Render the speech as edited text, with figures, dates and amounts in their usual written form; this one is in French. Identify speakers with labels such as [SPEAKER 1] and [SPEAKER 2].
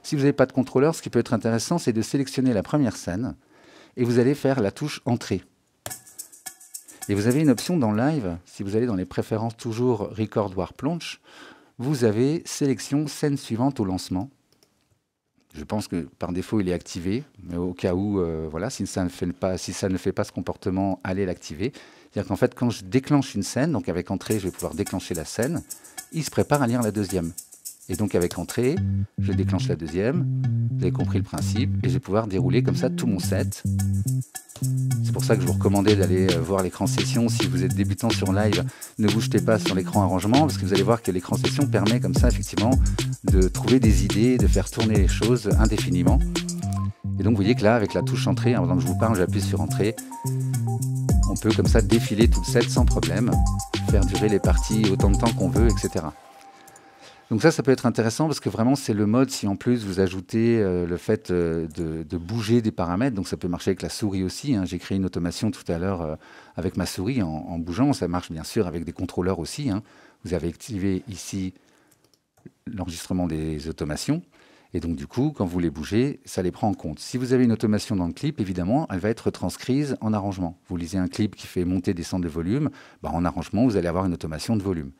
[SPEAKER 1] Si vous n'avez pas de contrôleur, ce qui peut être intéressant, c'est de sélectionner la première scène et vous allez faire la touche Entrée. Et vous avez une option dans Live, si vous allez dans les préférences toujours Record War Plonge, vous avez sélection scène suivante au lancement. Je pense que par défaut il est activé, mais au cas où, voilà, si ça ne fait pas ce comportement, allez l'activer. C'est-à-dire qu'en fait, quand je déclenche une scène, donc avec Entrée, je vais pouvoir déclencher la scène, il se prépare à lire la deuxième. Et donc avec Entrée, je déclenche la deuxième, vous avez compris le principe, et je vais pouvoir dérouler comme ça tout mon set. C'est pour ça que je vous recommandais d'aller voir l'écran session. Si vous êtes débutant sur Live, ne vous jetez pas sur l'écran arrangement, parce que vous allez voir que l'écran session permet comme ça effectivement de trouver des idées, de faire tourner les choses indéfiniment. Et donc vous voyez que là, avec la touche Entrée, pendant que je vous parle, j'appuie sur Entrée, on peut comme ça défiler tout le set sans problème, faire durer les parties autant de temps qu'on veut, etc. Donc ça peut être intéressant parce que vraiment c'est le mode, si en plus vous ajoutez le fait de bouger des paramètres, donc ça peut marcher avec la souris aussi, hein. J'ai créé une automation tout à l'heure avec ma souris en bougeant, ça marche bien sûr avec des contrôleurs aussi, hein. Vous avez activé ici l'enregistrement des automations, et donc du coup quand vous les bougez, ça les prend en compte. Si vous avez une automation dans le clip, évidemment elle va être transcrise en arrangement. Vous lisez un clip qui fait monter, descendre le volume, en arrangement vous allez avoir une automation de volume.